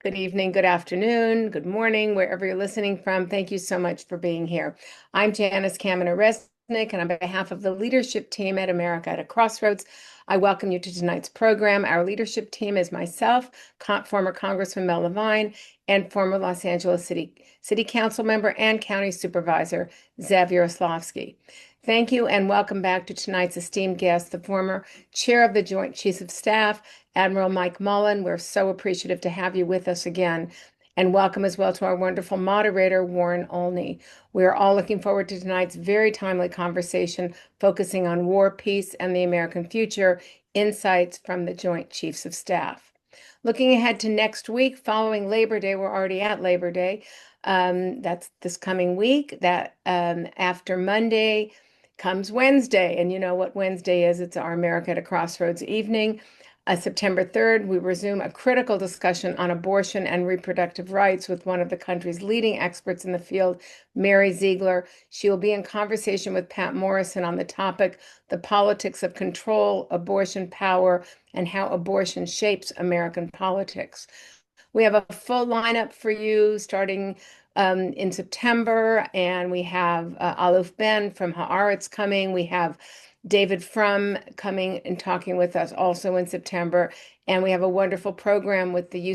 Good evening, good afternoon, good morning, wherever you're listening from. Thank you so much for being here. I'm Janice Kaminer-Resnick, and on behalf of the leadership team at America at a Crossroads, I welcome you to tonight's program. Our leadership team is myself, former Congressman Mel Levine, and former Los Angeles City Council member and County Supervisor Zev Yaroslavsky. Thank you and welcome back to tonight's esteemed guest, the former Chair of the Joint Chiefs of Staff, Admiral Mike Mullen. We're so appreciative to have you with us again. And welcome as well to our wonderful moderator, Warren Olney. We are all looking forward to tonight's very timely conversation focusing on war, peace, and the American future, insights from the Joint Chiefs of Staff. Looking ahead to next week, following Labor Day, we're already at Labor Day. That's this coming week. After Monday comes Wednesday. And you know what Wednesday is? It's our America at a Crossroads evening. September 3rd, we resume a critical discussion on abortion and reproductive rights with one of the country's leading experts in the field, Mary Ziegler. She will be in conversation with Pat Morrison on the topic, the politics of control, abortion power, and how abortion shapes American politics. We have a full lineup for you starting in September, and we have Aluf Ben from Haaretz coming. We have David Frum coming and talking with us also in September. And we have a wonderful program with the new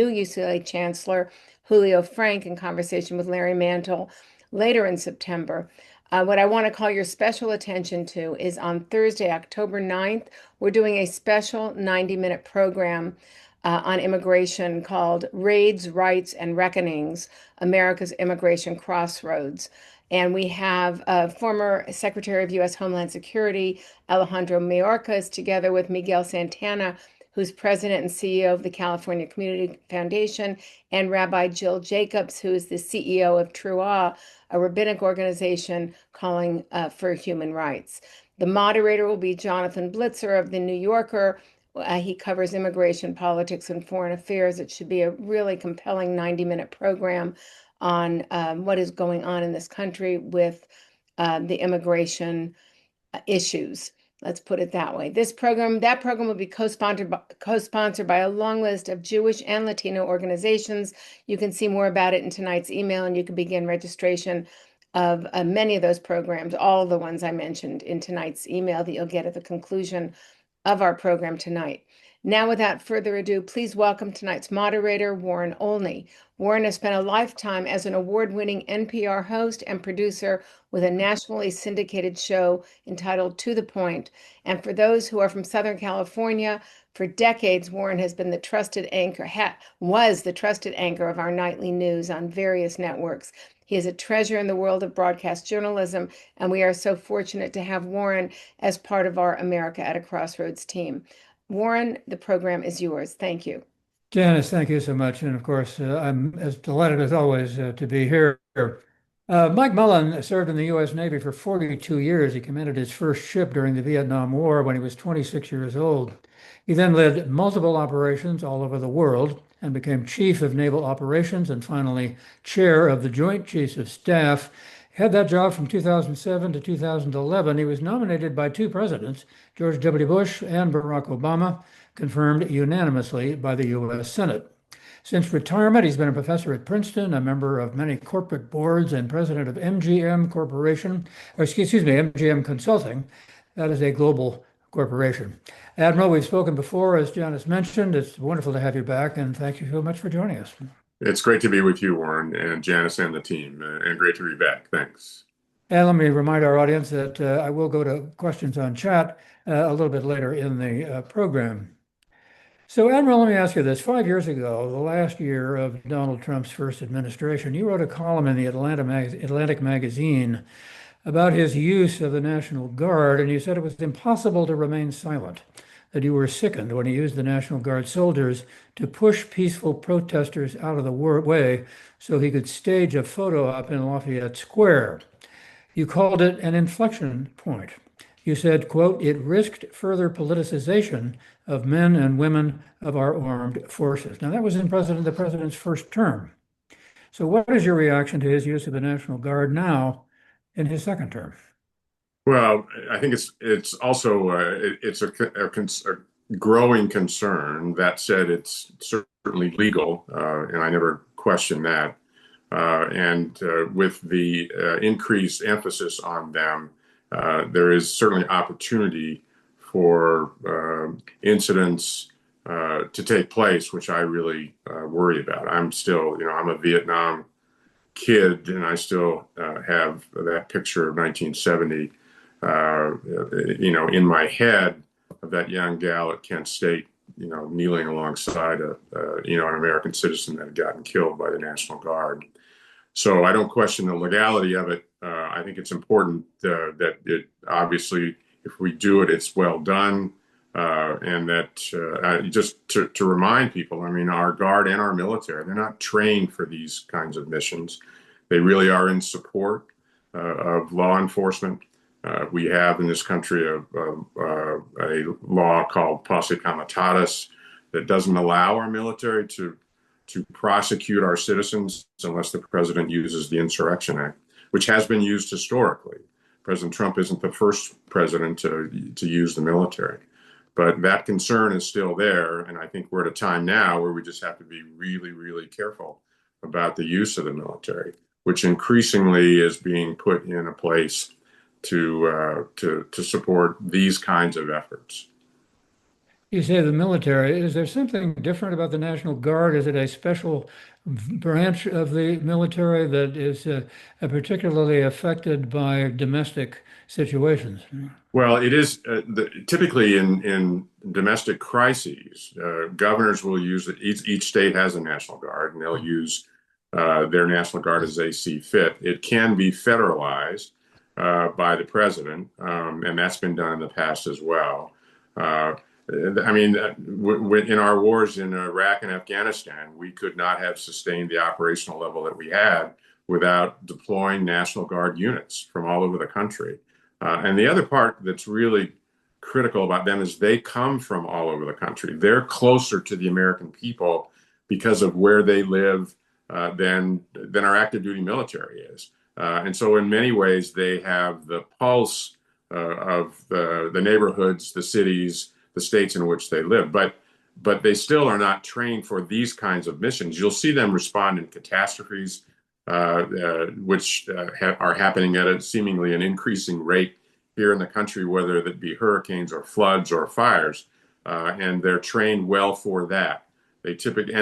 UCLA Chancellor, Julio Frank, in conversation with Larry Mantle later in September. What I want to call your special attention to is on Thursday, October 9th, we're doing a special 90-minute program on immigration called Raids, Rights, and Reckonings, America's Immigration Crossroads. And we have former Secretary of U.S. Homeland Security, Alejandro Mayorkas, together with Miguel Santana, who's president and CEO of the California Community Foundation, and Rabbi Jill Jacobs, who is the CEO of Truah, a rabbinic organization calling for human rights. The moderator will be Jonathan Blitzer of The New Yorker. He covers immigration, politics, and foreign affairs. It should be a really compelling 90-minute program on what is going on in this country with the immigration issues. Let's put it that way. That program will be co-sponsored by a long list of Jewish and Latino organizations. You can see more about it in tonight's email, and you can begin registration of many of those programs, all of the ones I mentioned in tonight's email that you'll get at the conclusion of our program tonight. Now, without further ado, please welcome tonight's moderator, Warren Olney. Warren has spent a lifetime as an award-winning NPR host and producer with a nationally syndicated show entitled To the Point. And for those who are from Southern California, for decades, Warren has been was the trusted anchor of our nightly news on various networks. He is a treasure in the world of broadcast journalism, and we are so fortunate to have Warren as part of our America at a Crossroads team. Warren, the program is yours. Thank you. Janice, thank you so much. And of course, I'm as delighted as always to be here. Mike Mullen served in the U.S. Navy for 42 years. He commanded his first ship during the Vietnam War when he was 26 years old. He then led multiple operations all over the world and became Chief of Naval Operations and finally Chair of the Joint Chiefs of Staff. He had that job from 2007 to 2011. He was nominated by two presidents, George W. Bush and Barack Obama, confirmed unanimously by the U.S. Senate. Since retirement, he's been a professor at Princeton, a member of many corporate boards, and president of MGM Corporation, MGM Consulting. That is a global corporation. Admiral, we've spoken before, as Janice mentioned. It's wonderful to have you back, and thank you so much for joining us. It's great to be with you, Warren, and Janice and the team, and great to be back. Thanks. And let me remind our audience that I will go to questions on chat a little bit later in the program. So, Admiral, let me ask you this. 5 years ago, the last year of Donald Trump's first administration, you wrote a column in the Atlantic magazine about his use of the National Guard, and you said it was impossible to remain silent, that you were sickened when he used the National Guard soldiers to push peaceful protesters out of the way so he could stage a photo op in Lafayette Square. You called it an inflection point. You said, quote, "It risked further politicization of men and women of our armed forces." Now, that was in the president's first term. So what is your reaction to his use of the National Guard now in his second term? Well, I think it's also it's a growing concern. That said, it's certainly legal, and I never question that. And with the increased emphasis on them, there is certainly opportunity for incidents to take place, which I really worry about. I'm still, I'm a Vietnam kid, and I still have that picture of 1970, in my head of that young gal at Kent State, kneeling alongside an American citizen that had gotten killed by the National Guard. So I don't question the legality of it. I think it's important that it obviously, if we do it, it's well done. And that just to remind people, I mean, our Guard and our military, they're not trained for these kinds of missions. They really are in support of law enforcement. We have in this country a law called Posse Comitatus that doesn't allow our military to prosecute our citizens unless the president uses the Insurrection Act, which has been used historically. President Trump isn't the first president to use the military. But that concern is still there. And I think we're at a time now where we just have to be really, really careful about the use of the military, which increasingly is being put in a place to support these kinds of efforts. You say the military. Is there something different about the National Guard? Is it a special branch of the military that is particularly affected by domestic situations? Well, it is typically in domestic crises, governors will use it. Each state has a National Guard, and they'll use their National Guard as they see fit. It can be federalized by the president, and that's been done in the past as well. I mean, in our wars in Iraq and Afghanistan, we could not have sustained the operational level that we had without deploying National Guard units from all over the country. And the other part that's really critical about them is they come from all over the country. They're closer to the American people because of where they live than our active duty military is. And so in many ways, they have the pulse of the neighborhoods, the cities, the states in which they live. But they still are not trained for these kinds of missions. You'll see them respond in catastrophes, which are happening at a seemingly an increasing rate here in the country, whether that be hurricanes or floods or fires, and they're trained well for that. They typically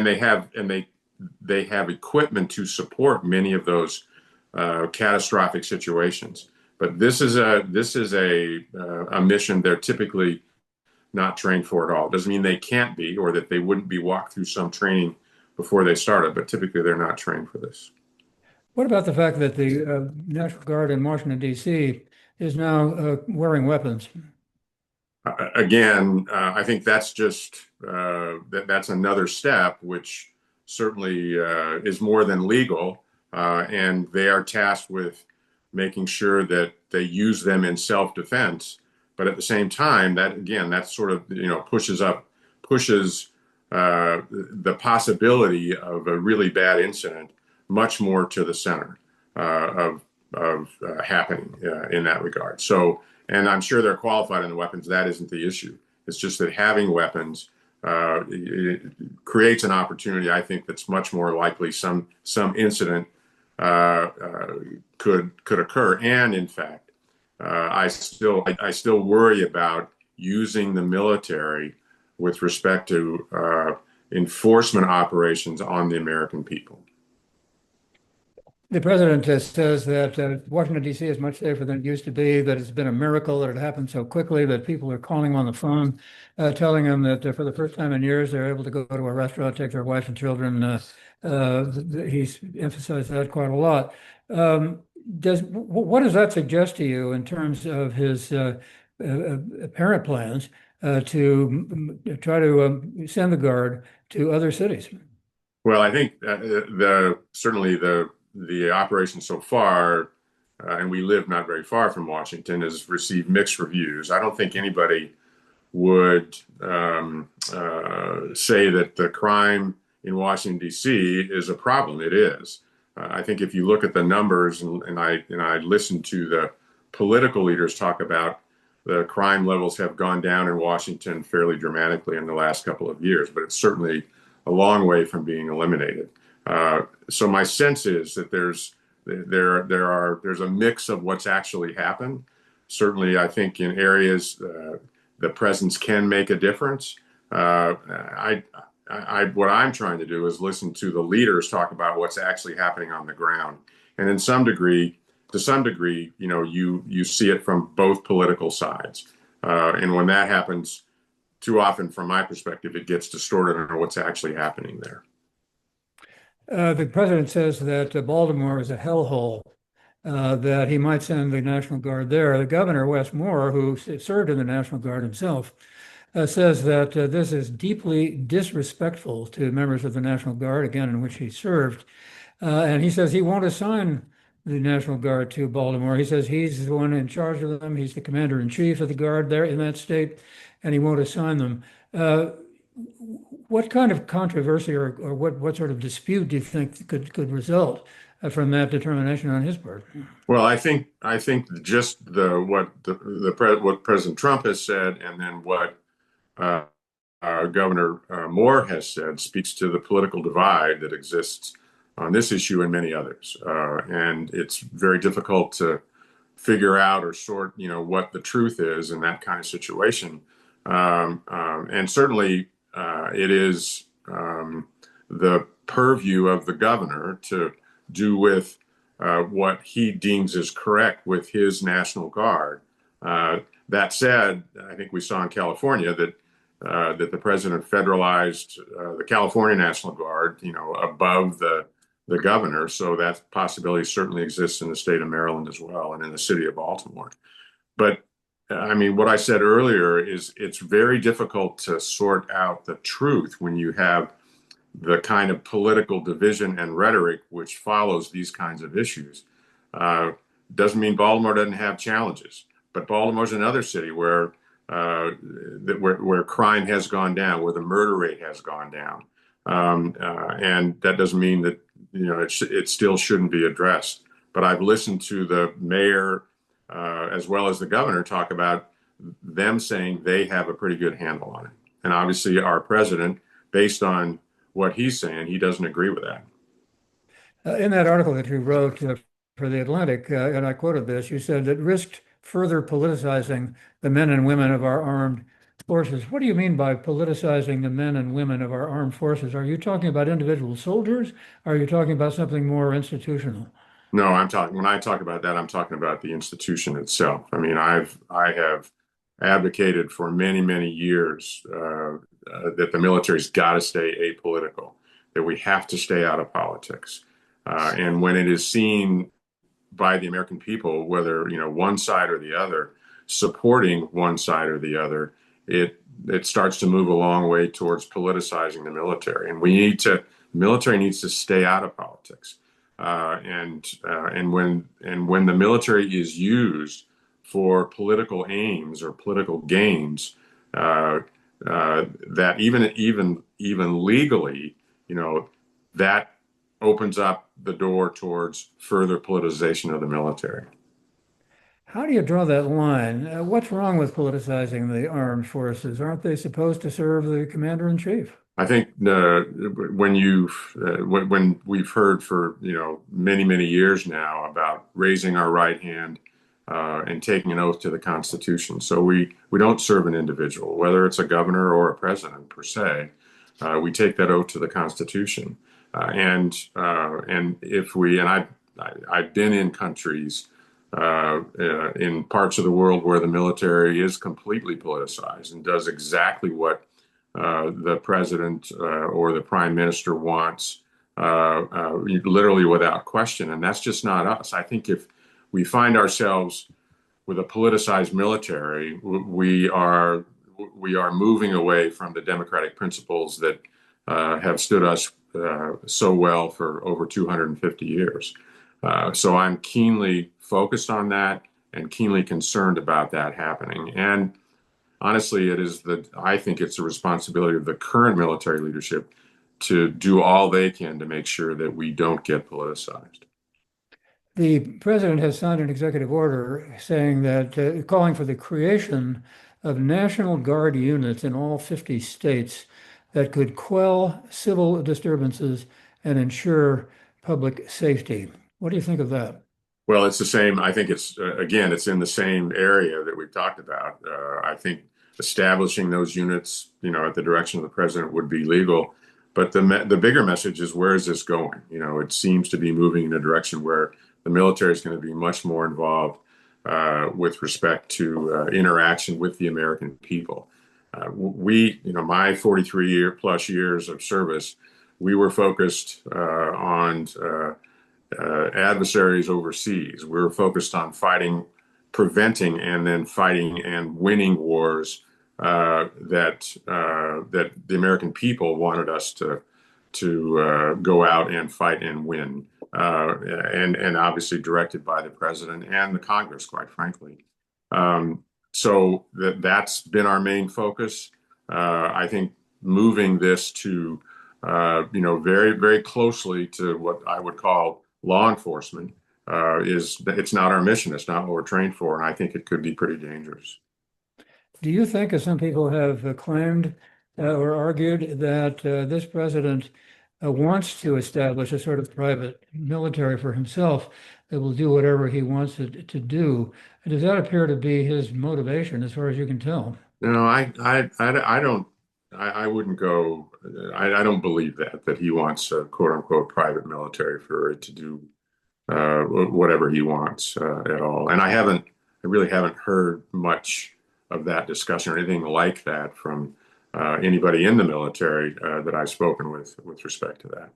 they have equipment to support many of those catastrophic situations. But this is a mission they're typically not trained for at all. It doesn't mean they can't be or that they wouldn't be walked through some training before they started, but typically they're not trained for this. What about the fact that the National Guard in Washington, D.C. is now wearing weapons? Again, I think that's just that's another step, which certainly is more than legal, and they are tasked with making sure that they use them in self-defense. But at the same time, that sort of pushes the possibility of a really bad incident much more to the center of happening in that regard. So, and I'm sure they're qualified in the weapons. That isn't the issue. It's just that having weapons it creates an opportunity. I think that's much more likely some incident could occur. And in fact, I still worry about using the military with respect to enforcement operations on the American people. The president says that Washington, D.C. is much safer than it used to be, that it's been a miracle that it happened so quickly, that people are calling on the phone, telling him that for the first time in years, they're able to go to a restaurant, take their wife and children. He's emphasized that quite a lot. What does that suggest to you in terms of his apparent plans to try to send the Guard to other cities? Well, I think certainly the operation so far, and we live not very far from Washington, has received mixed reviews. I don't think anybody would say that the crime in Washington, D.C. is a problem. It is. I think if you look at the numbers, and I listen to the political leaders talk about the crime levels have gone down in Washington fairly dramatically in the last couple of years, but it's certainly a long way from being eliminated. So my sense is that there's a mix of what's actually happened. Certainly, I think in areas the presence can make a difference. What I'm trying to do is listen to the leaders talk about what's actually happening on the ground, and to some degree, you see it from both political sides, and when that happens, too often, from my perspective, it gets distorted on what's actually happening there. The president says that Baltimore is a hellhole, that he might send the National Guard there. The governor, Wes Moore, who served in the National Guard himself, says that this is deeply disrespectful to members of the National Guard, again, in which he served. And he says he won't assign the National Guard to Baltimore. He says he's the one in charge of them. He's the commander in chief of the Guard there in that state, and he won't assign them. What kind of controversy or what sort of dispute do you think could result from that determination on his part? Well, I think just what President Trump has said, and then what Governor Moore has said, speaks to the political divide that exists on this issue and many others. And it's very difficult to figure out or sort, what the truth is in that kind of situation. And certainly it is the purview of the governor to do with what he deems is correct with his National Guard. That said, I think we saw in California that the president federalized the California National Guard, above the governor. So that possibility certainly exists in the state of Maryland as well, and in the city of Baltimore. But I mean, what I said earlier is it's very difficult to sort out the truth when you have the kind of political division and rhetoric which follows these kinds of issues. Doesn't mean Baltimore doesn't have challenges, but Baltimore's another city where crime has gone down, where the murder rate has gone down, and that doesn't mean that it still shouldn't be addressed. But I've listened to the mayor as well as the governor talk about them saying they have a pretty good handle on it, and obviously our president, based on what he's saying, he doesn't agree with that. In that article that you wrote for The Atlantic, and I quoted this, you said it risked further politicizing the men and women of our armed forces. What do you mean by politicizing the men and women of our armed forces? Are you talking about individual soldiers? Or are you talking about something more institutional? No, when I talk about that, I'm talking about the institution itself. I mean, I have advocated for many, many years that the military's got to stay apolitical, that we have to stay out of politics. And when it is seen by the American people, whether one side or the other, supporting one side or the other, it starts to move a long way towards politicizing the military. And the military needs to stay out of politics. And when the military is used for political aims or political gains, that even legally, that opens up the door towards further politicization of the military. How do you draw that line? What's wrong with politicizing the armed forces? Aren't they supposed to serve the commander in chief? I think when we've heard for many, many years now about raising our right hand and taking an oath to the Constitution. So we don't serve an individual, whether it's a governor or a president per se. We take that oath to the Constitution, and I've been in countries in parts of the world where the military is completely politicized and does exactly what the president or the prime minister wants, literally without question. And that's just not us. I think if we find ourselves with a politicized military, we are moving away from the democratic principles that have stood us so well for over 250 years. So I'm keenly focused on that and keenly concerned about that happening. And honestly, I think it's the responsibility of the current military leadership to do all they can to make sure that we don't get politicized. The president has signed an executive order saying that calling for the creation of National Guard units in all 50 states that could quell civil disturbances and ensure public safety. What do you think of that? Well, it's the same. I think it's, again, it's in the same area that we've talked about. I think establishing those units, at the direction of the president would be legal. But the bigger message is, where is this going? It seems to be moving in a direction where the military is going to be much more involved with respect to interaction with the American people. My 43 plus years of service, we were focused on adversaries overseas. We're focused on fighting, preventing, and then fighting and winning wars that the American people wanted us to go out and fight and win, and obviously directed by the president and the Congress, quite frankly. So that's been our main focus. I think moving this to very, very closely to what I would call law enforcement it's not our mission. It's not what we're trained for, and I think it could be pretty dangerous. Do you think, as some people have claimed or argued, that this president wants to establish a sort of private military for himself that will do whatever he wants it to do? Does that appear to be his motivation, as far as you can tell? No, I don't. I wouldn't go. I don't believe that he wants a quote unquote private military for it to do whatever he wants at all. And I really haven't heard much of that discussion or anything like that from anybody in the military that I've spoken with respect to that.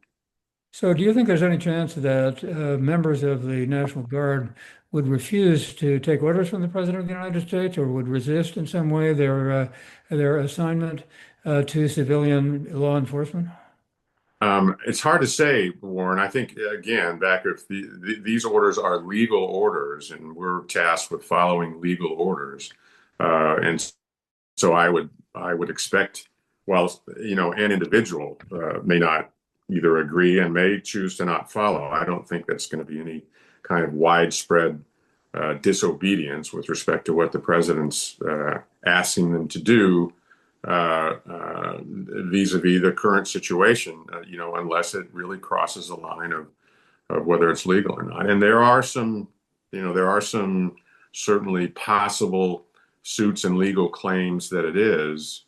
So do you think there's any chance that members of the National Guard would refuse to take orders from the President of the United States, or would resist in some way their assignment to civilian law enforcement? It's hard to say, Warren. I think, again, back if these orders are legal orders, and we're tasked with following legal orders, and so I would expect, while an individual may not either agree and may choose to not follow, I don't think that's going to be any kind of widespread disobedience with respect to what the president's asking them to do vis-a-vis the current situation, unless it really crosses the line of whether it's legal or not. And there are some certainly possible suits and legal claims that it is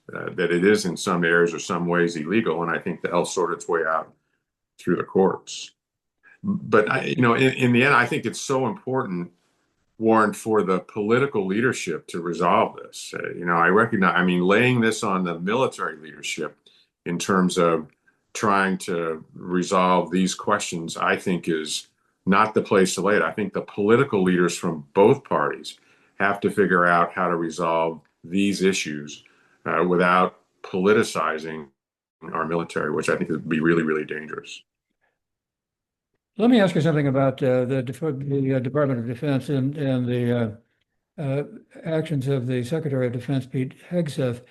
in some areas or some ways illegal, and I think that'll sort its way out through the courts. But in the end, I think it's so important, Warren, for the political leadership to resolve this. I recognize, laying this on the military leadership in terms of trying to resolve these questions, I think is not the place to lay it. I think the political leaders from both parties have to figure out how to resolve these issues without politicizing our military, which I think would be really, really dangerous. Let me ask you something about the Department of Defense and the actions of the Secretary of Defense, Pete Hegseth,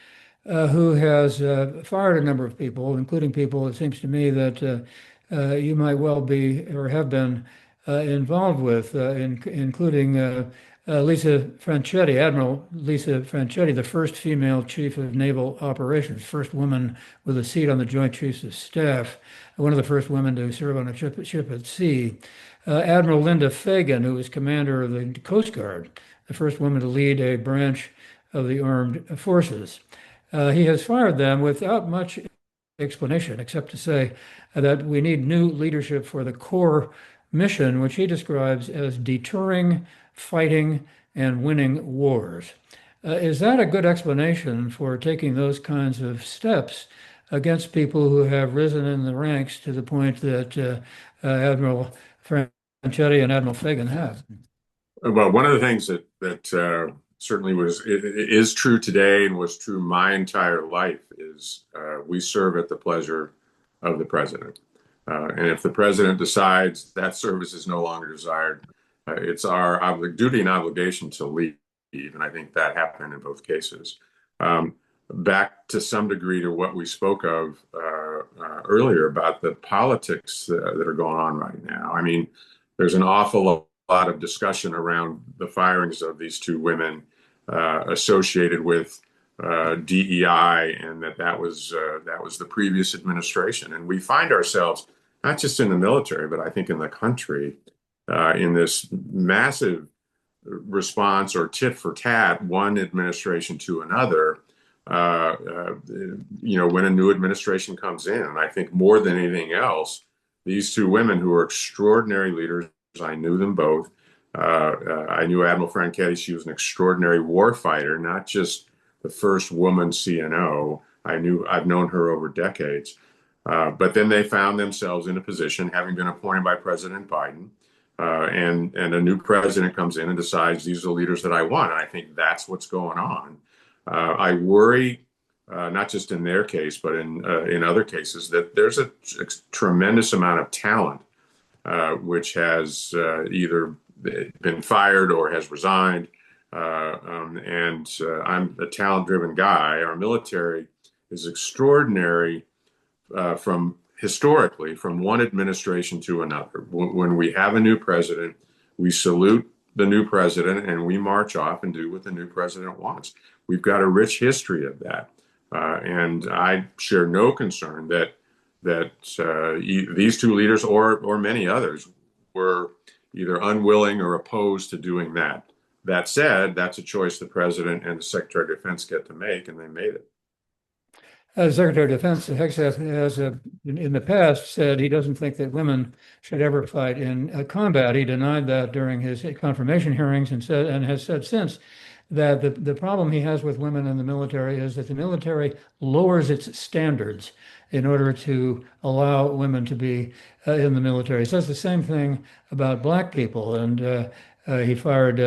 who has fired a number of people, including people, it seems to me, that you might well be or have been involved with, including Lisa Franchetti, Admiral Lisa Franchetti, the first female chief of naval operations, first woman with a seat on the Joint Chiefs of Staff, one of the first women to serve on a ship at sea. Admiral Linda Fagan, who was commander of the Coast Guard, the first woman to lead a branch of the armed forces. He has fired them without much explanation, except to say that we need new leadership for the core mission, which he describes as deterring, fighting, and winning wars. Is that a good explanation for taking those kinds of steps against people who have risen in the ranks to the point that Admiral Franchetti and Admiral Fagan have? Well, one of the things that certainly is true today and was true my entire life is we serve at the pleasure of the president. And if the president decides that service is no longer desired, it's our duty and obligation to leave. And I think that happened in both cases. Back to some degree to what we spoke of earlier about the politics that are going on right now. there's an awful lot of discussion around the firings of these two women associated with DEI, and that was the previous administration. And we find ourselves not just in the military, but I think in the country in this massive response or tit for tat, one administration to another. When a new administration comes in, and I think more than anything else, these two women who are extraordinary leaders, I knew them both. I knew Admiral Franchetti. She was an extraordinary war fighter, not just the first woman CNO. I've known her over decades. But then they found themselves in a position, having been appointed by President Biden, and a new president comes in and decides these are the leaders that I want. And I think that's what's going on. I worry, not just in their case, but in other cases, that there's a tremendous amount of talent which has either been fired or has resigned. And I'm a talent-driven guy. Our military is extraordinary historically from one administration to another. When we have a new president, we salute the new president and we march off and do what the new president wants. We've got a rich history of that. And I share no concern that these two leaders or many others were either unwilling or opposed to doing that. That said, that's a choice the president and the Secretary of Defense get to make, and they made it. Secretary of Defense Hegseth has, in the past, said he doesn't think that women should ever fight in combat. He denied that during his confirmation hearings and has said since that the problem he has with women in the military is that the military lowers its standards in order to allow women to be in the military. He says the same thing about Black people, and he fired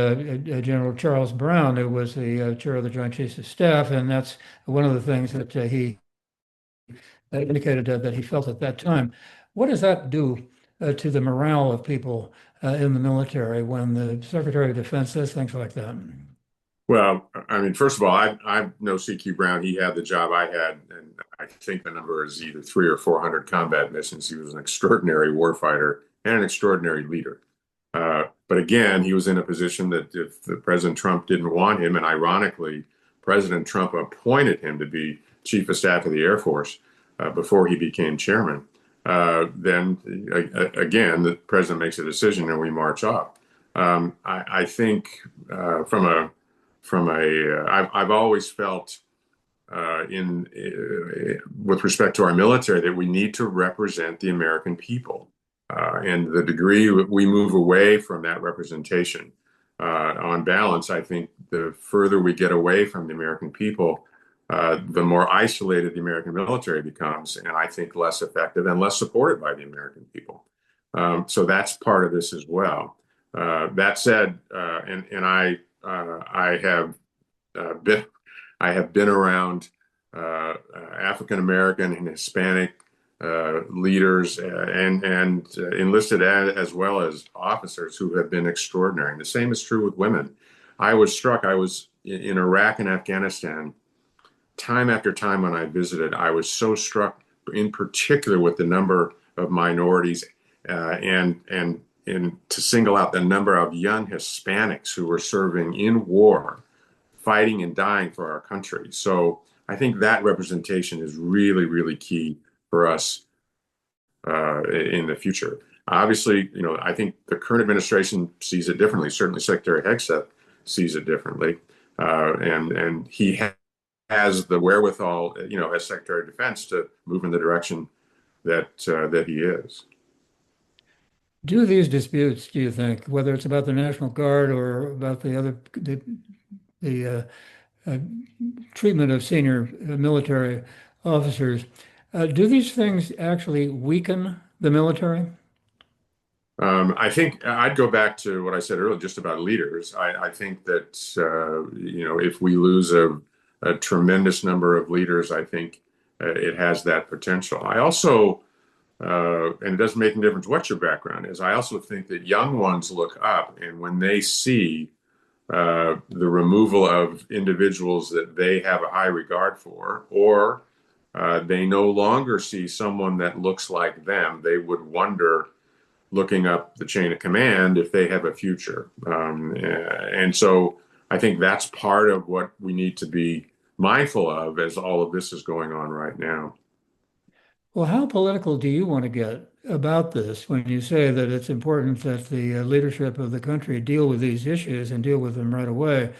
General Charles Brown, who was the chair of the Joint Chiefs of Staff, and that's one of the things that he indicated that he felt at that time. What does that do to the morale of people in the military when the Secretary of Defense says things like that? Well, I mean, first of all, I know CQ Brown. He had the job I had, and I think the number is either 300 or 400 combat missions. He was an extraordinary warfighter and an extraordinary leader. But again, he was in a position that if President Trump didn't want him, and ironically, President Trump appointed him to be Chief of Staff of the Air Force before he became chairman, then again, the president makes a decision and we march off. I think I've always felt with respect to our military that we need to represent the American people. And the degree we move away from that representation, on balance, I think the further we get away from the American people, the more isolated the American military becomes, and I think less effective and less supported by the American people. So that's part of this as well. That said, and I have been around African American and Hispanic leaders and enlisted as well as officers who have been extraordinary. And the same is true with women. I was in Iraq and Afghanistan time after time when I visited. I was so struck in particular with the number of minorities and to single out the number of young Hispanics who were serving in war, fighting and dying for our country. So I think that representation is really, really key for us in the future. Obviously, I think the current administration sees it differently. Certainly, Secretary Hegseth sees it differently, and he has the wherewithal, as Secretary of Defense, to move in the direction that he is. Do these disputes, do you think, whether it's about the National Guard or about the treatment of senior military officers, do these things actually weaken the military? I think I'd go back to what I said earlier, just about leaders. I think that, if we lose a tremendous number of leaders, I think it has that potential. I also, and it doesn't make a difference what your background is, I also think that young ones look up, and when they see the removal of individuals that they have a high regard for, or they no longer see someone that looks like them, they would wonder looking up the chain of command if they have a future. And so I think that's part of what we need to be mindful of as all of this is going on right now. Well, how political do you want to get about this when you say that it's important that the leadership of the country deal with these issues and deal with them right away?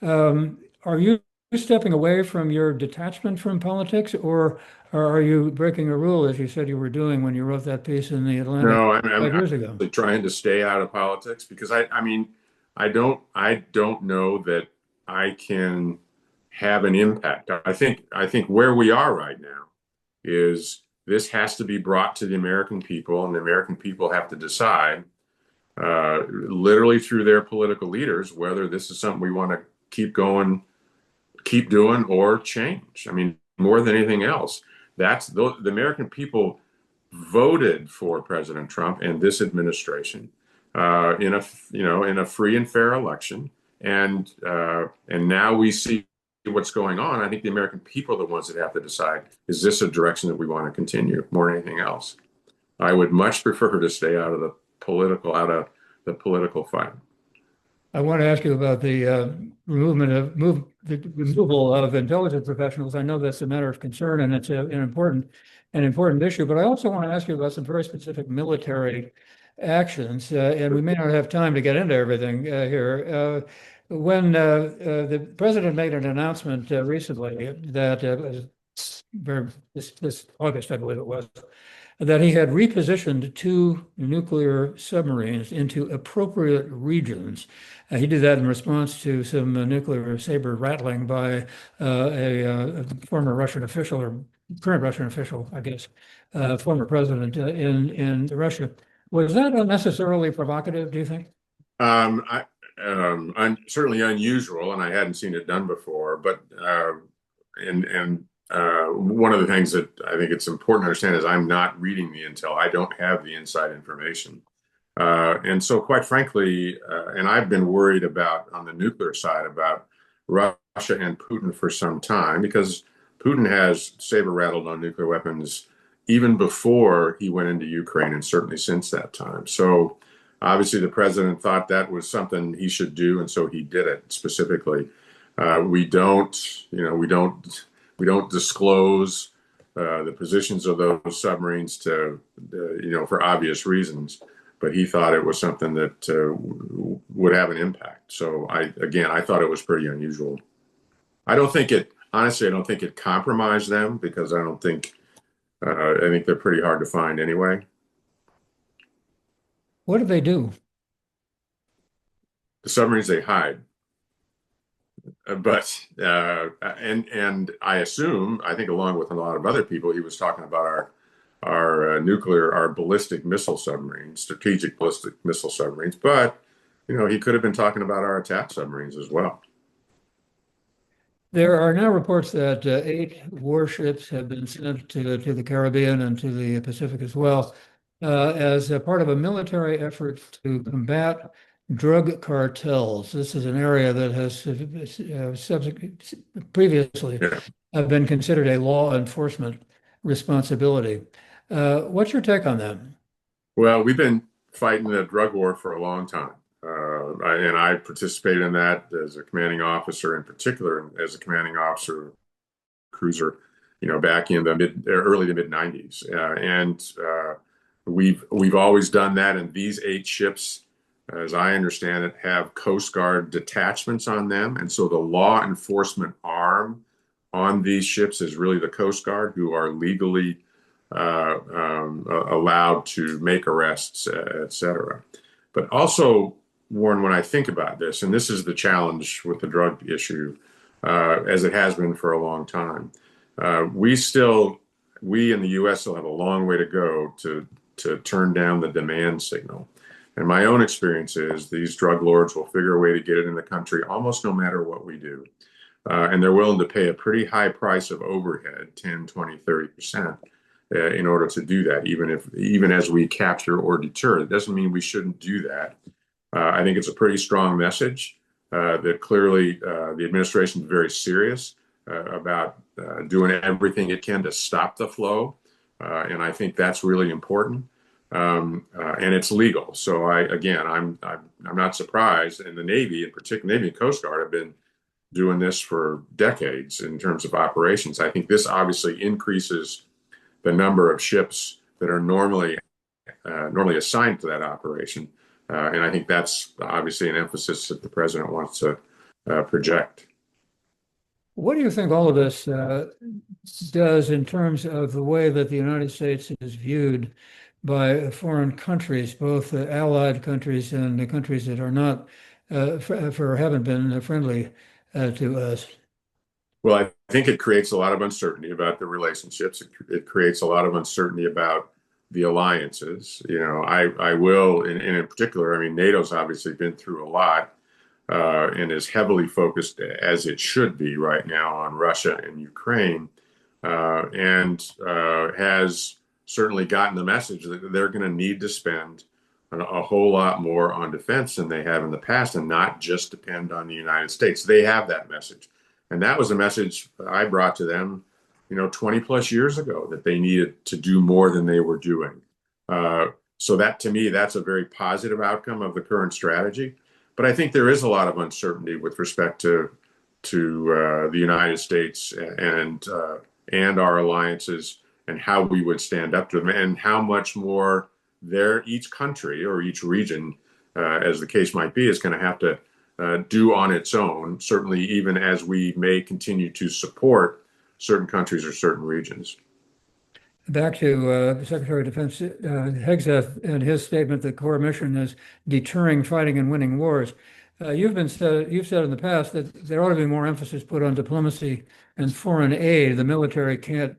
Are you stepping away from your detachment from politics, or are you breaking a rule, as you said you were doing when you wrote that piece in the Atlantic No, I'm 5 years ago? actually trying to stay out of politics because I mean, I don't know that I can have an impact. I think where we are right now is this has to be brought to the American people, and the American people have to decide, literally through their political leaders, whether this is something we want to keep going, keep doing, or change. I mean, more than anything else, that's the American people voted for President Trump and this administration in a free and fair election, and now we see what's going on. I think the American people are the ones that have to decide: is this a direction that we want to continue more than anything else? I would much prefer to stay out of the political fight. I want to ask you about the the removal of intelligence professionals. I know that's a matter of concern and it's an important issue, but I also want to ask you about some very specific military actions, and we may not have time to get into everything here. When the president made an announcement recently that this August, I believe it was, that he had repositioned two nuclear submarines into appropriate regions. He did that in response to some nuclear saber rattling by a former Russian official, or current Russian official, I guess, former president in Russia. Was that unnecessarily provocative, do you think? Certainly unusual, and I hadn't seen it done before. But and one of the things that I think it's important to understand is I'm not reading the intel. I don't have the inside information. And so, quite frankly, and I've been worried about on the nuclear side about Russia and Putin for some time because Putin has saber rattled on nuclear weapons even before he went into Ukraine and certainly since that time. So obviously the president thought that was something he should do, and so he did it specifically. We don't, we don't disclose the positions of those submarines to, for obvious reasons. But he thought it was something that would have an impact. So I thought it was pretty unusual. Honestly, I don't think it compromised them because I think they're pretty hard to find anyway. What did they do? The submarines they hide. But and I think along with a lot of other people, he was talking about our ballistic missile submarines, strategic ballistic missile submarines. But he could have been talking about our attack submarines as well. There are now reports that 8 warships have been sent to the Caribbean and to the Pacific as well, as a part of a military effort to combat drug cartels. This is an area that has previously been considered a law enforcement responsibility. What's your take on that? Well, we've been fighting the drug war for a long time. And I participated in that as a commanding officer, in particular as a commanding officer cruiser, back in the early to mid 90s. And we've always done that. And these 8 ships, as I understand it, have Coast Guard detachments on them. And so the law enforcement arm on these ships is really the Coast Guard, who are legally allowed to make arrests, et cetera. But also, Warren, when I think about this, and this is the challenge with the drug issue, as it has been for a long time, we in the U.S. still have a long way to go to turn down the demand signal. And my own experience is these drug lords will figure a way to get it in the country almost no matter what we do. And they're willing to pay a pretty high price of overhead, 10, 20, 30%, in order to do that, even as we capture or deter. It doesn't mean we shouldn't do that. I think it's a pretty strong message that clearly the administration is very serious about doing everything it can to stop the flow. And I think that's really important. and it's legal. So I'm not surprised. And the Navy, in particular, Navy and Coast Guard, have been doing this for decades in terms of operations. I think this obviously increases the number of ships that are normally assigned to that operation, and I think that's obviously an emphasis that the president wants to project. What do you think all of this does in terms of the way that the United States is viewed by foreign countries, both the allied countries and the countries that are not, haven't been friendly to us? Well, I think it creates a lot of uncertainty about the relationships. It creates a lot of uncertainty about the alliances. I will, and in particular, I mean, NATO's obviously been through a lot and is heavily focused, as it should be right now, on Russia and Ukraine, and has certainly gotten the message that they're going to need to spend a whole lot more on defense than they have in the past, and not just depend on the United States. They have that message. And that was a message I brought to them, 20 plus years ago, that they needed to do more than they were doing. So that, to me, that's a very positive outcome of the current strategy. But I think there is a lot of uncertainty with respect to the United States and our alliances, and how we would stand up to them, and how much more each country or each region, as the case might be, is going to have to do on its own, certainly even as we may continue to support certain countries or certain regions. Back to Secretary of Defense Hegseth and his statement that core mission is deterring, fighting, and winning wars. You've said in the past that there ought to be more emphasis put on diplomacy and foreign aid. The military can't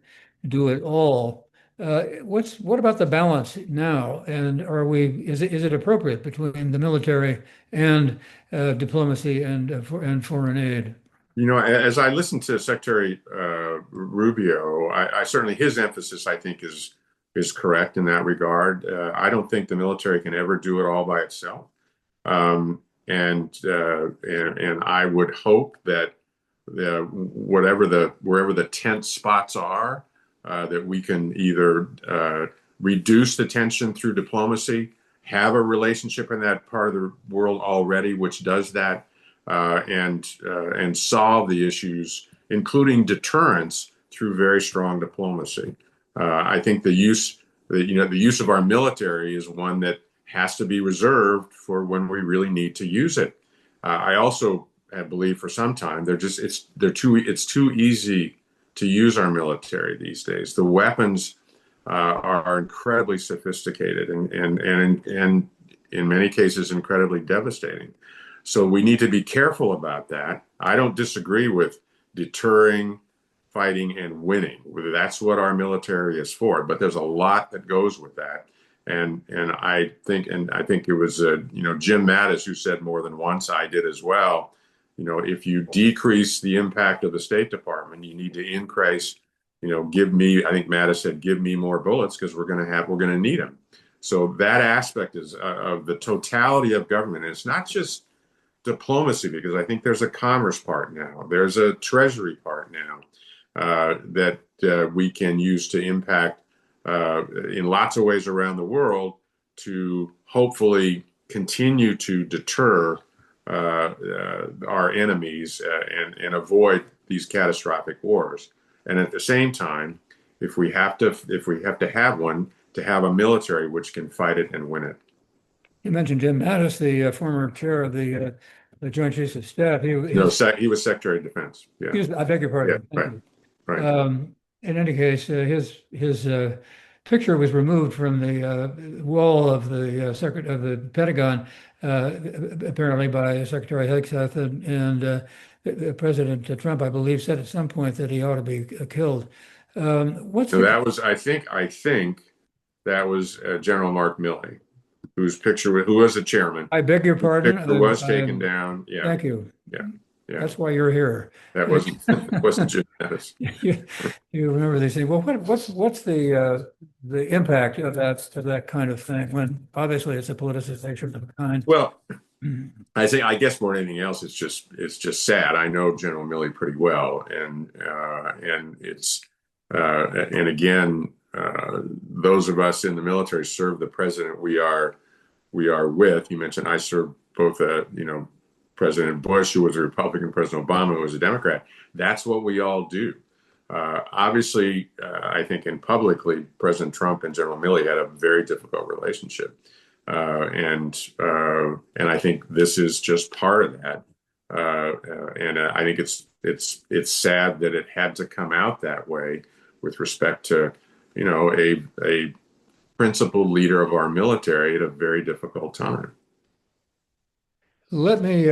do it all. What about the balance now? And is it appropriate between the military and diplomacy and foreign aid? As I listened to Secretary Rubio, I certainly, his emphasis, I think, is correct in that regard. I don't think the military can ever do it all by itself, and I would hope that wherever the tense spots are, that we can either reduce the tension through diplomacy, have a relationship in that part of the world already which does that, and solve the issues, including deterrence, through very strong diplomacy. I think the use of our military is one that has to be reserved for when we really need to use it. I also believe for some time it's too easy to use our military these days. The weapons are incredibly sophisticated and in many cases incredibly devastating. So we need to be careful about that. I don't disagree with deterring, fighting, and winning. That's what our military is for. But there's a lot that goes with that. And I think it was Jim Mattis who said more than once, I did as well, if you decrease the impact of the State Department, you need to increase, I think Mattis said, give me more bullets, because we're going to need them. So that aspect is of the totality of government. And it's not just diplomacy, because I think there's a commerce part now. There's a treasury part now that we can use to impact in lots of ways around the world, to hopefully continue to deter our enemies and avoid these catastrophic wars. And at the same time, if we have to have one, to have a military which can fight it and win it. You mentioned Jim Mattis, the former chair of the Joint Chiefs of Staff. He was Secretary of Defense. Yeah. I beg your pardon. Yeah, right. In any case, his picture was removed from the wall of the Pentagon, apparently by Secretary Hegseth, and President Trump, I believe, said at some point that he ought to be killed. That was, I think that was General Mark Milley, who was the chairman. I beg your pardon. Who was taken down. Yeah. Thank you. Yeah. That's why you're here. That wasn't Jim Mattis. You remember these things. Well, what's the impact of that kind of thing, when obviously it's a politicization of a kind? Well, I guess more than anything else, it's just sad. I know General Milley pretty well, and it's and again, those of us in the military serve the president we are with. You mentioned I served both President Bush, who was a Republican, President Obama, who was a Democrat. That's what we all do. Obviously, I think publicly, President Trump and General Milley had a very difficult relationship, and I think this is just part of that. And I think it's sad that it had to come out that way with respect to a principal leader of our military at a very difficult time. Let me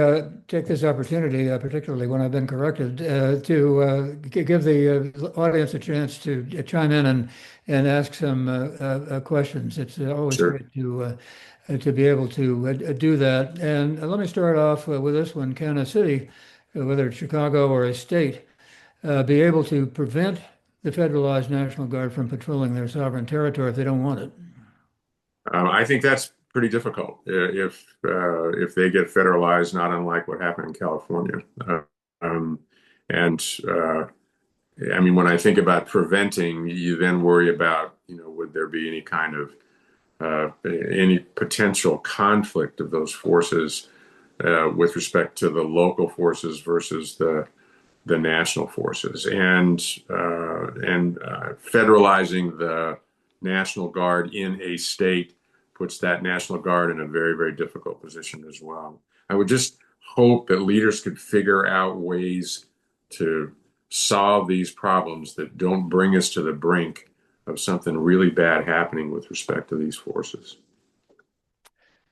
take this opportunity, particularly when I've been corrected, to give the audience a chance to chime in and ask some questions. It's always Sure. great to be able to do that. And let me start off with this one. Can a city, whether it's Chicago or a state, be able to prevent the federalized National Guard from patrolling their sovereign territory if they don't want it? I think that's pretty difficult if they get federalized, not unlike what happened in California. Um, and I mean, when I think about preventing, you then worry about, would there be any kind of any potential conflict of those forces with respect to the local forces versus the national forces, and federalizing the National Guard in a state puts that National Guard in a very, very difficult position as well. I would just hope that leaders could figure out ways to solve these problems that don't bring us to the brink of something really bad happening with respect to these forces.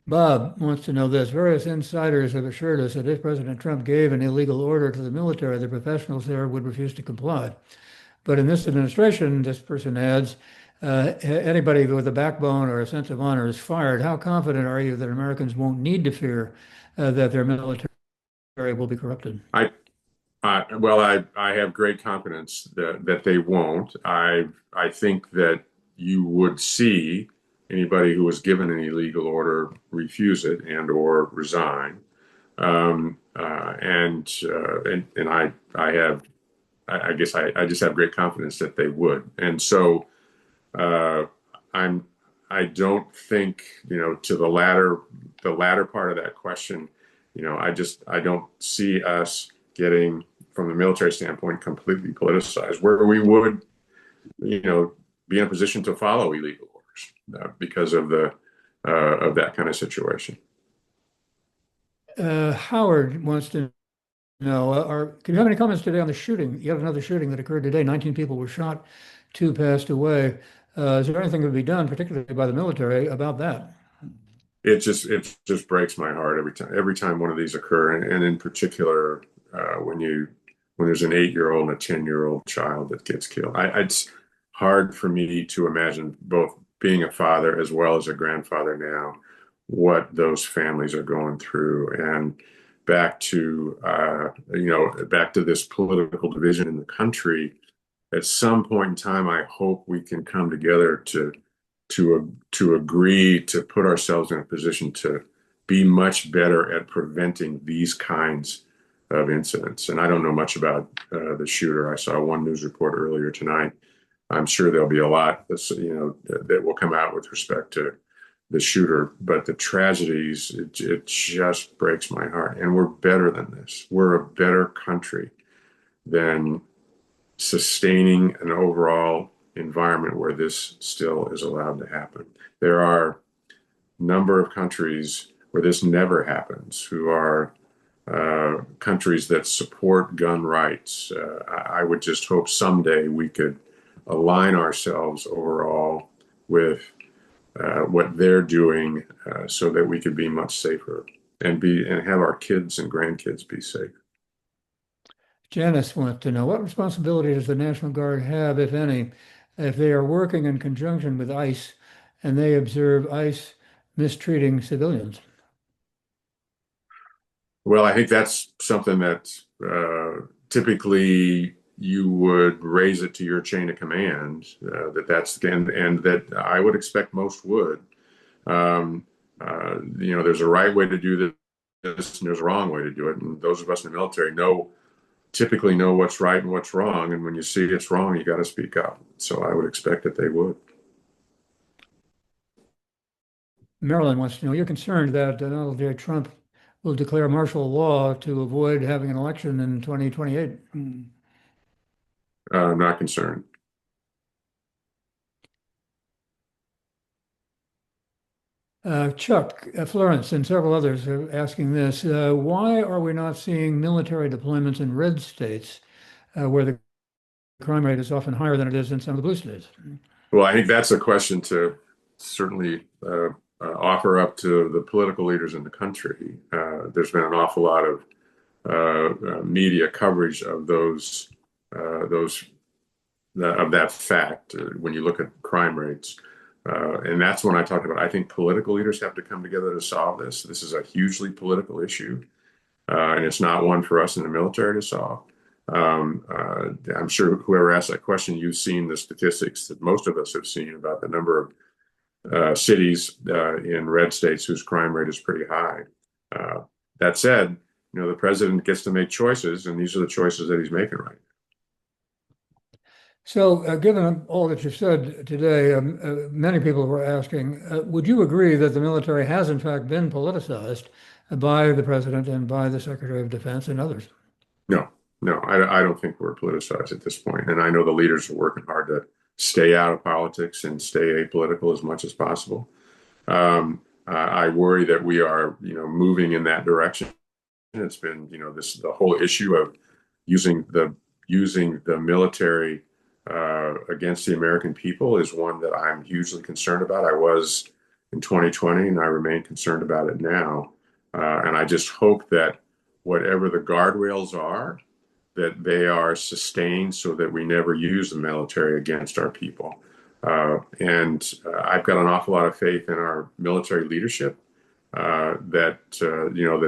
Bob wants to know this. Various insiders have assured us that if President Trump gave an illegal order to the military, the professionals there would refuse to comply. But in this administration, this person adds, anybody with a backbone or a sense of honor is fired. How confident are you that Americans won't need to fear that their military will be corrupted? Well, I have great confidence that they won't. I think that you would see anybody who was given an illegal order refuse it and or resign. I guess I just have great confidence that they would. And so I don't think, to the latter part of that question, I don't see us getting, from the military standpoint, completely politicized, where we would, be in a position to follow illegal orders because of that kind of situation. Howard wants to know, can you have any comments today on the shooting? Yet another shooting that occurred today. 19 people were shot, 2 passed away. Is there anything that would be done, particularly by the military, about that? It just breaks my heart every time one of these occur, and in particular when there's an 8-year-old and a 10-year-old child that gets killed. It's hard for me to imagine, both being a father as well as a grandfather now, what those families are going through. And back to this political division in the country, at some point in time, I hope we can come together to agree to put ourselves in a position to be much better at preventing these kinds of incidents. And I don't know much about the shooter. I saw one news report earlier tonight. I'm sure there'll be a lot that will come out with respect to the shooter, but the tragedies, it just breaks my heart. And we're better than this. We're a better country than sustaining an overall environment where this still is allowed to happen. There are a number of countries where this never happens, who are countries that support gun rights. I would just hope someday we could align ourselves overall with what they're doing, so that we could be much safer and have our kids and grandkids be safe. Janice wants to know, what responsibility does the National Guard have, if any, if they are working in conjunction with ICE and they observe ICE mistreating civilians? Well, I think that's something that typically you would raise it to your chain of command, and that I would expect most would. There's a right way to do this, and there's a wrong way to do it. And those of us in the military know typically know what's right and what's wrong. And when you see it's wrong, you got to speak up. So I would expect that they would. Maryland wants to know, you're concerned that Donald J. Trump will declare martial law to avoid having an election in 2028. I'm not concerned. Chuck, Florence, and several others are asking this. Why are we not seeing military deployments in red states where the crime rate is often higher than it is in some of the blue states? Well, I think that's a question to certainly offer up to the political leaders in the country. There's been an awful lot of media coverage of of that fact when you look at crime rates. And that's when I talk about, I think political leaders have to come together to solve this. This is a hugely political issue, and it's not one for us in the military to solve. I'm sure whoever asked that question, you've seen the statistics that most of us have seen about the number of cities in red states whose crime rate is pretty high. That said, the president gets to make choices, and these are the choices that he's making right now. So, given all that you've said today, many people were asking, would you agree that the military has in fact been politicized by the president and by the Secretary of Defense and others? No, no, I don't think we're politicized at this point. And I know the leaders are working hard to stay out of politics and stay apolitical as much as possible. I worry that we are, moving in that direction. It's been, the whole issue of using the military against the American people is one that I'm hugely concerned about. I was in 2020, and I remain concerned about it now. And I just hope that whatever the guardrails are, that they are sustained so that we never use the military against our people. And I've got an awful lot of faith in our military leadership that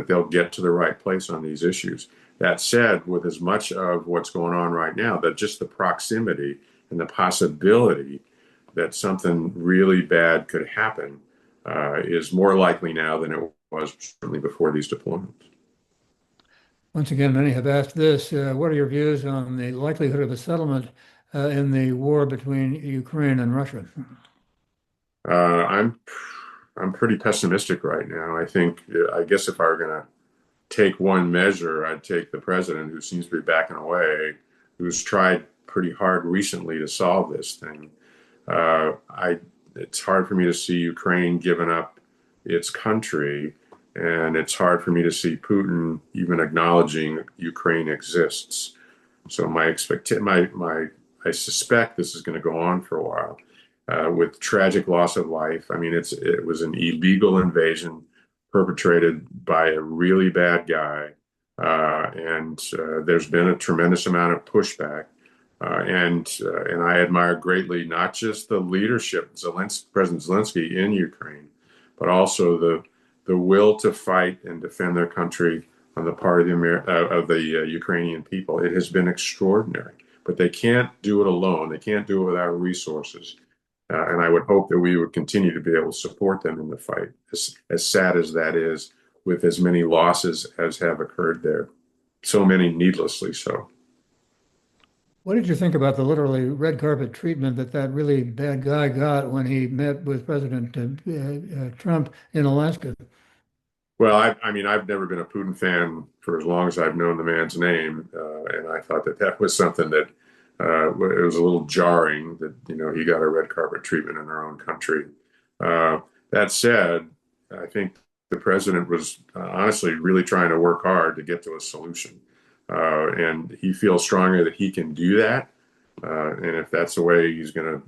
they'll get to the right place on these issues. That said, with as much of what's going on right now, that just the proximity and the possibility that something really bad could happen is more likely now than it was certainly before these deployments. Once again, many have asked this. What are your views on the likelihood of a settlement in the war between Ukraine and Russia? I'm pretty pessimistic right now. I guess if I were going to take one measure, I'd take the president, who seems to be backing away, who's tried pretty hard recently to solve this thing. It's hard for me to see Ukraine giving up its country, and it's hard for me to see Putin even acknowledging Ukraine exists. So I suspect this is going to go on for a while. With tragic loss of life. I mean, it was an illegal invasion perpetrated by a really bad guy, and there's been a tremendous amount of pushback. And I admire greatly not just the leadership, President Zelensky in Ukraine, but also the will to fight and defend their country on the part of the Ukrainian people. It has been extraordinary, but they can't do it alone. They can't do it without resources. And I would hope that we would continue to be able to support them in the fight, as sad as that is, with as many losses as have occurred there, so many needlessly so. What did you think about the literally red carpet treatment that really bad guy got when he met with President Trump in Alaska? Well, I mean, I've never been a Putin fan for as long as I've known the man's name, and I thought that was something that it was a little jarring that he got a red carpet treatment in our own country. That said, I think the president was honestly really trying to work hard to get to a solution, and he feels strongly that he can do that. And if that's the way he's gonna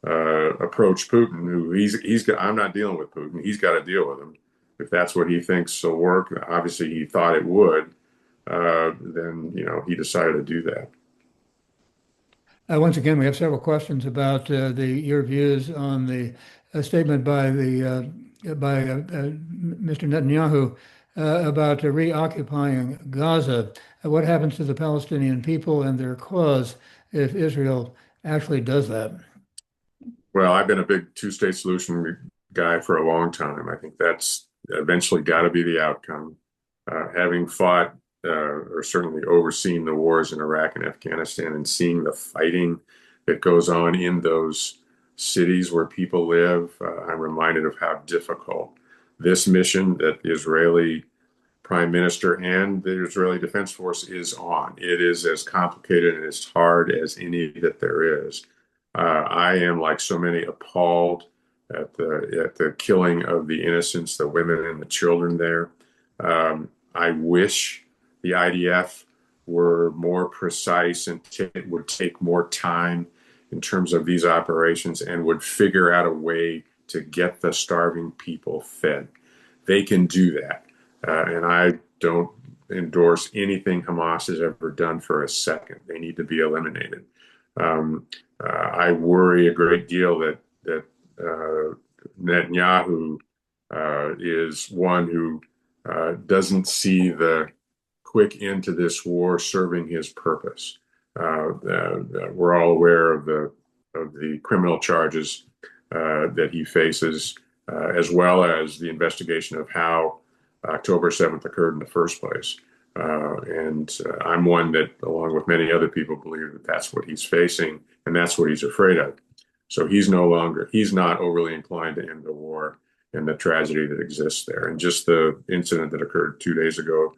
approach Putin, I'm not dealing with Putin. He's got to deal with him. If that's what he thinks will work, obviously he thought it would. Then he decided to do that. Once again, we have several questions about your views on the statement by Mr. Netanyahu about reoccupying Gaza. What happens to the Palestinian people and their cause if Israel actually does that? Well, I've been a big two-state solution guy for a long time. I think that's eventually got to be the outcome. Having fought or certainly overseeing the wars in Iraq and Afghanistan and seeing the fighting that goes on in those cities where people live, I'm reminded of how difficult this mission that the Israeli Prime Minister and the Israeli Defense Force is on. It is as complicated and as hard as any that there is. I am, like so many, appalled at the killing of the innocents, the women and the children there. I wish the IDF were more precise and would take more time in terms of these operations and would figure out a way to get the starving people fed. They can do that. And I don't endorse anything Hamas has ever done for a second. They need to be eliminated. I worry a great deal that Netanyahu is one who doesn't see the quick end to this war serving his purpose. We're all aware of the criminal charges that he faces, as well as the investigation of how October 7th occurred in the first place. And I'm one that, along with many other people, believe that that's what he's facing and that's what he's afraid of. So he's not overly inclined to end the war and the tragedy that exists there. And just the incident that occurred 2 days ago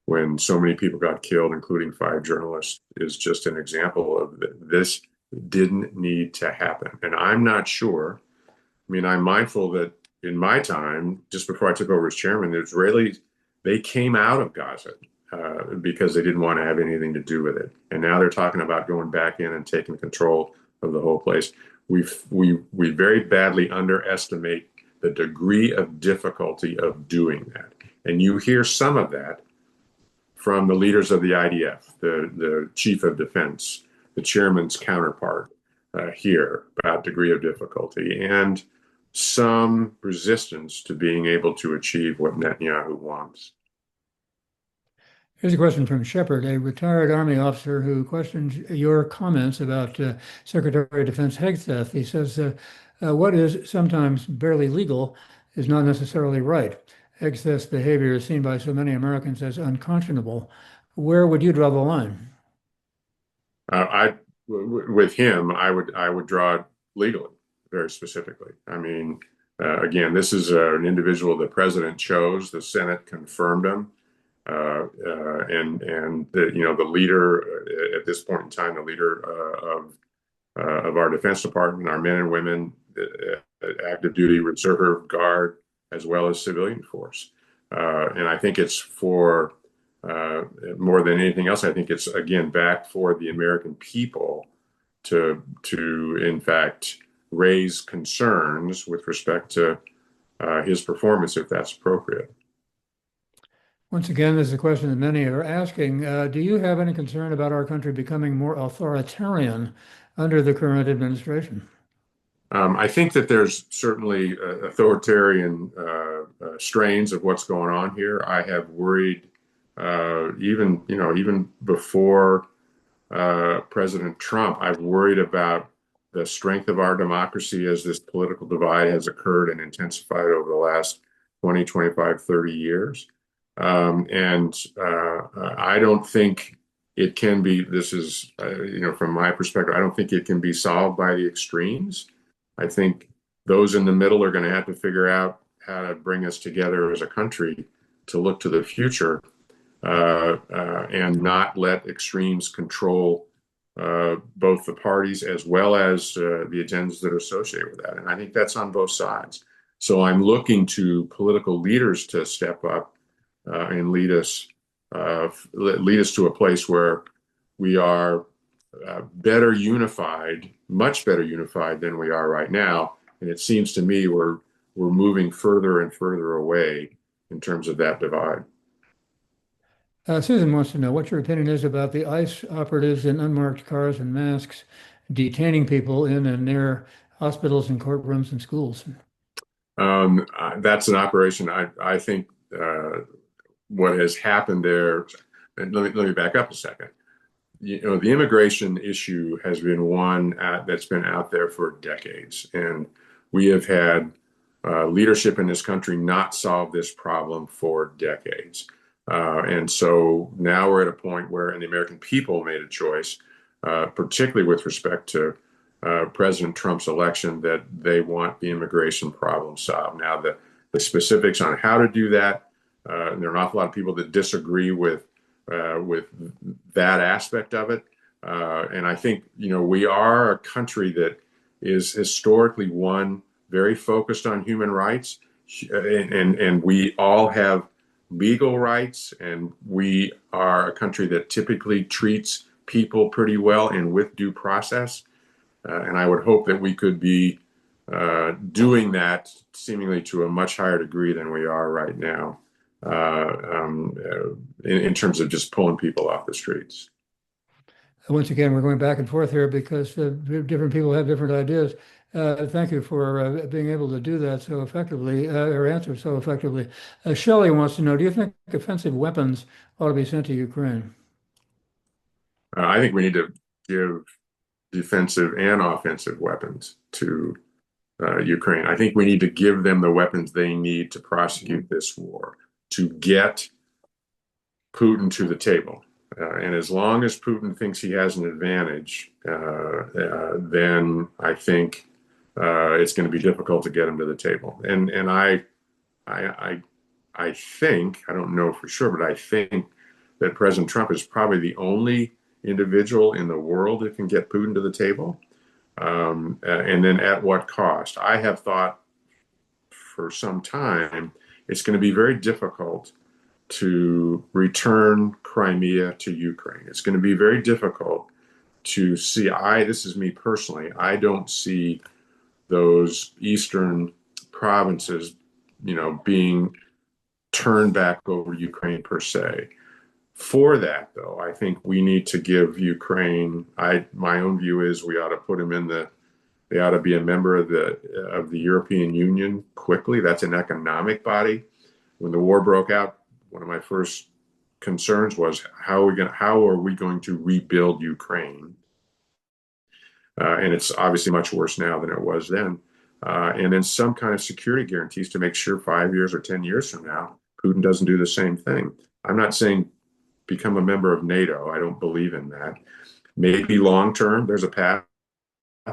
when so many people got killed, including 5 journalists, is just an example of this didn't need to happen. And I'm not sure. I mean, I'm mindful that in my time, just before I took over as chairman, the Israelis, they came out of Gaza because they didn't want to have anything to do with it. And now they're talking about going back in and taking control of the whole place. We very badly underestimate the degree of difficulty of doing that. And you hear some of that from the leaders of the IDF, the chief of defense, the chairman's counterpart here about degree of difficulty and some resistance to being able to achieve what Netanyahu wants. Here's a question from Shepard, a retired Army officer who questions your comments about Secretary of Defense Hegseth. He says, what is sometimes barely legal is not necessarily right. Hegseth's behavior is seen by so many Americans as unconscionable. Where would you draw the line? With him, I would draw it legally, very specifically. I mean, again, this is an individual the president chose. The Senate confirmed him. And the leader at this point in time, the leader of our Defense Department, our men and women, active duty reserve guard, as well as civilian force. And I think it's for more than anything else. I think it's again back for the American people to in fact raise concerns with respect to his performance, if that's appropriate. Once again, this is a question that many are asking. Do you have any concern about our country becoming more authoritarian under the current administration? I think that there's certainly authoritarian strains of what's going on here. I have worried, even before President Trump, I've worried about the strength of our democracy as this political divide has occurred and intensified over the last 20, 25, 30 years. I don't think it can be, this is, from my perspective, I don't think it can be solved by the extremes. I think those in the middle are going to have to figure out how to bring us together as a country to look to the future and not let extremes control both the parties as well as the agendas that are associated with that. And I think that's on both sides. So I'm looking to political leaders to step up and lead us to a place where we are better unified, much better unified than we are right now. And it seems to me we're moving further and further away in terms of that divide. Susan wants to know what your opinion is about the ICE operatives in unmarked cars and masks detaining people in and near hospitals and courtrooms and schools. That's an operation. I think what has happened there, and let me back up a second. The immigration issue has been one that's been out there for decades, and we have had leadership in this country not solve this problem for decades. And so now we're at a point where, and the American people made a choice, particularly with respect to President Trump's election, that they want the immigration problem solved. Now, the specifics on how to do that, and there are an awful lot of people that disagree with that aspect of it. And I think, we are a country that is historically one very focused on human rights, and we all have legal rights, and we are a country that typically treats people pretty well and with due process. And I would hope that we could be doing that seemingly to a much higher degree than we are right now, in terms of just pulling people off the streets. Once again, we're going back and forth here because different people have different ideas. Thank you for being able to do that so effectively, or answer so effectively. Shelley wants to know, do you think offensive weapons ought to be sent to Ukraine? I think we need to give defensive and offensive weapons to Ukraine. I think we need to give them the weapons they need to prosecute this war, to get Putin to the table. And as long as Putin thinks he has an advantage, then I think it's going to be difficult to get him to the table. And I think, I don't know for sure, but I think that President Trump is probably the only individual in the world that can get Putin to the table. And then at what cost? I have thought for some time it's going to be very difficult to return Crimea to Ukraine. It's going to be very difficult to see. This is me personally, I don't see those eastern provinces, being turned back over Ukraine per se. For that, though, I think we need to give Ukraine. My own view is we ought to put them they ought to be a member of the European Union quickly. That's an economic body. When the war broke out, one of my first concerns was how are we going to rebuild Ukraine? And it's obviously much worse now than it was then. And then some kind of security guarantees to make sure 5 years or 10 years from now, Putin doesn't do the same thing. I'm not saying become a member of NATO. I don't believe in that. Maybe long term, there's a path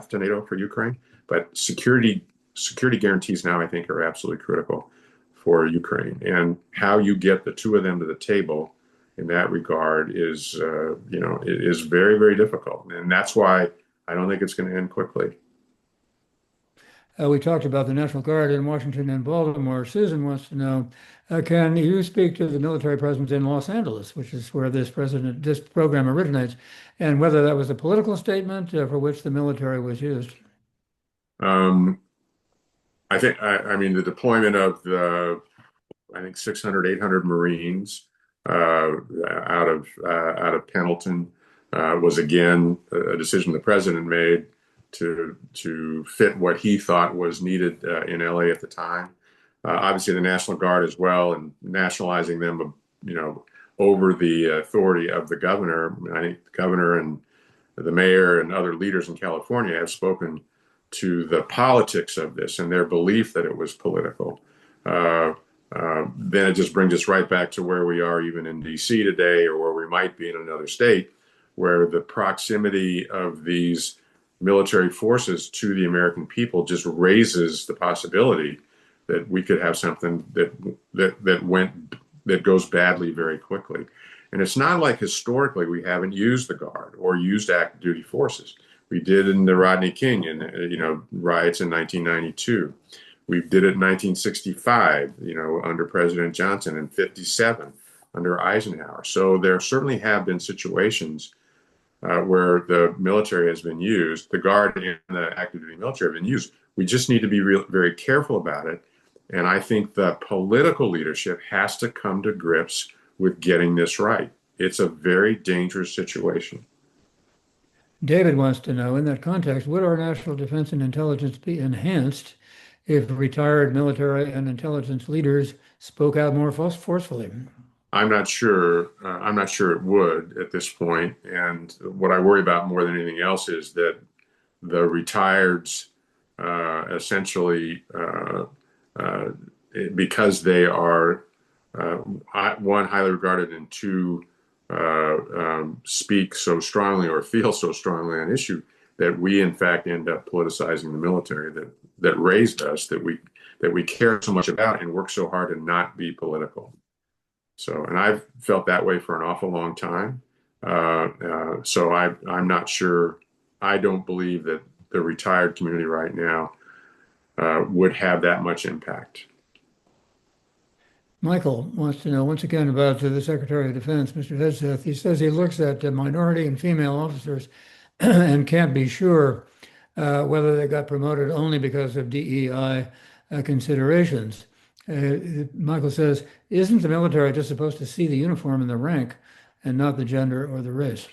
to NATO for Ukraine, but security guarantees now I think are absolutely critical for Ukraine. And how you get the two of them to the table in that regard is very, very difficult. And that's why I don't think it's going to end quickly. We talked about the National Guard in Washington and Baltimore. Susan wants to know, can you speak to the military presence in Los Angeles, which is where this program originates, and whether that was a political statement for which the military was used? I mean, the deployment of I think 600, 800 Marines out of Pendleton was again a decision the president made to fit what he thought was needed in LA at the time. Obviously, the National Guard as well, and nationalizing them, over the authority of the governor. I think the governor and the mayor and other leaders in California have spoken to the politics of this and their belief that it was political. Then it just brings us right back to where we are even in DC today, or where we might be in another state, where the proximity of these military forces to the American people just raises the possibility that we could have something that goes badly very quickly. And it's not like historically we haven't used the Guard or used active duty forces. We did in the Rodney King and riots in 1992. We did it in 1965, under President Johnson, and 57 under Eisenhower. So there certainly have been situations where the military has been used, the Guard and the active duty military have been used. We just need to be very careful about it. And I think the political leadership has to come to grips with getting this right. It's a very dangerous situation. David wants to know, in that context, would our national defense and intelligence be enhanced if retired military and intelligence leaders spoke out more forcefully? I'm not sure. I'm not sure it would at this point. And what I worry about more than anything else is that the retireds essentially, because they are one, highly regarded, and two, speak so strongly or feel so strongly on issue that we in fact end up politicizing the military that raised us, that we care so much about and work so hard to not be political. So, and I've felt that way for an awful long time. So I'm not sure. I don't believe that the retired community right now would have that much impact. Michael wants to know once again about the Secretary of Defense, Mr. Hegseth. He says he looks at minority and female officers and can't be sure whether they got promoted only because of DEI considerations. Michael says, isn't the military just supposed to see the uniform and the rank and not the gender or the race?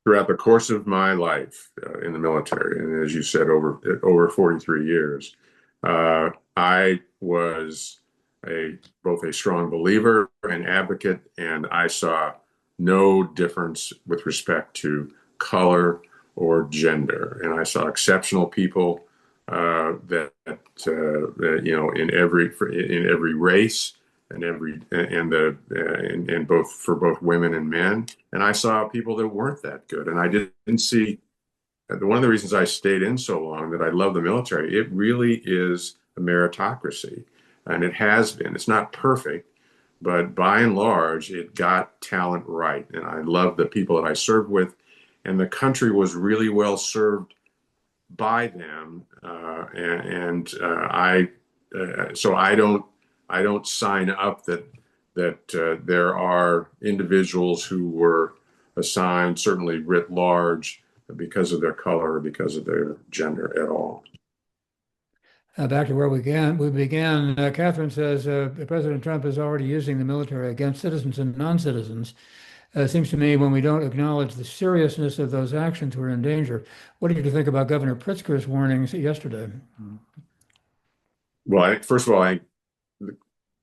Throughout the course of my life in the military, and as you said, over 43 years, I was both a strong believer and advocate, and I saw no difference with respect to color or gender. And I saw exceptional people that you know, in every race and both for both women and men. And I saw people that weren't that good, and I didn't see. One of the reasons I stayed in so long, that I love the military, it really is a meritocracy. And it has been. It's not perfect, but by and large, it got talent right. And I love the people that I served with, and the country was really well served by them. So I don't sign up that there are individuals who were assigned, certainly writ large, because of their color or because of their gender at all. Back to where we began. Catherine says President Trump is already using the military against citizens and non-citizens. It seems to me when we don't acknowledge the seriousness of those actions, we're in danger. What did you think about Governor Pritzker's warnings yesterday? Well, first of all,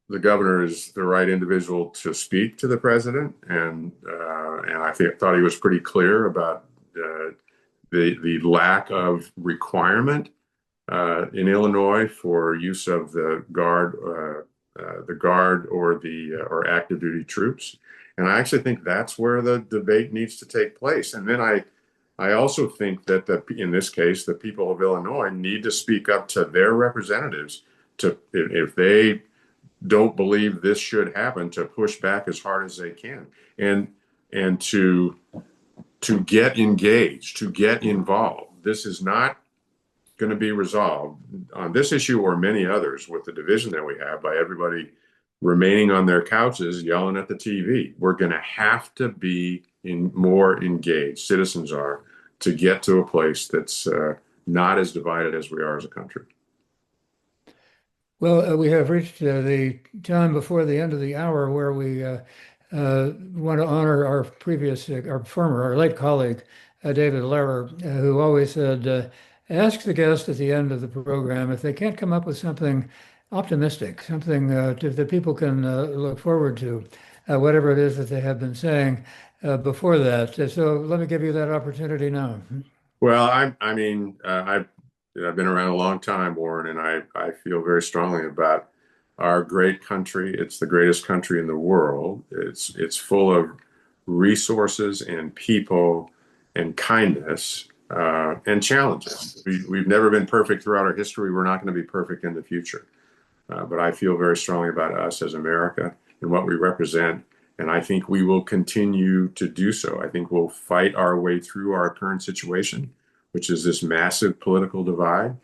the governor is the right individual to speak to the president, and I thought he was pretty clear about the lack of requirement in Illinois for use of the guard or active duty troops, and I actually think that's where the debate needs to take place. And then I also think that in this case, the people of Illinois need to speak up to their representatives if they don't believe this should happen, to push back as hard as they can, and to get engaged, to get involved. This is not going to be resolved on this issue or many others with the division that we have by everybody remaining on their couches yelling at the TV. We're going to have to be more engaged, citizens are, to get to a place that's not as divided as we are as a country. Well, we have reached the time before the end of the hour where we want to honor our late colleague, David Lehrer, who always said, ask the guest at the end of the program if they can't come up with something optimistic, something that people can look forward to, whatever it is that they have been saying before that. So let me give you that opportunity now. Well, I've been around a long time, Warren, and I feel very strongly about our great country. It's the greatest country in the world. It's full of resources and people and kindness and challenges. We've never been perfect throughout our history. We're not going to be perfect in the future. But I feel very strongly about us as America and what we represent. And I think we will continue to do so. I think we'll fight our way through our current situation, which is this massive political divide.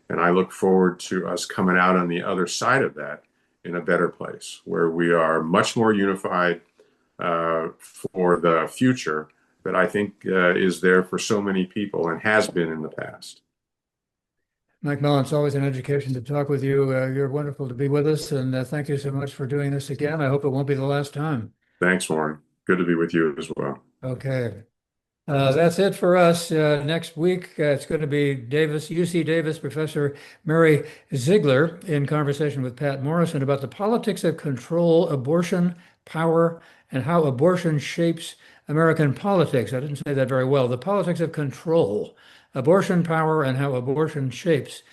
And I look forward to us coming out on the other side of that in a better place, where we are much more unified for the future that I think is there for so many people and has been in the past. Mike Mullen, it's always an education to talk with you. You're wonderful to be with us, and thank you so much for doing this again. I hope it won't be the last time. Thanks, Warren. Good to be with you as well. Okay. That's it for us. Next week, it's going to be UC Davis Professor Mary Ziegler in conversation with Pat Morrison about the politics of control, abortion, power, and how abortion shapes American politics. I didn't say that very well. The politics of control, abortion, power, and how abortion shapes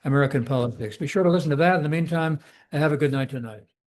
American politics. Be sure to listen to that. In the meantime, have a good night tonight.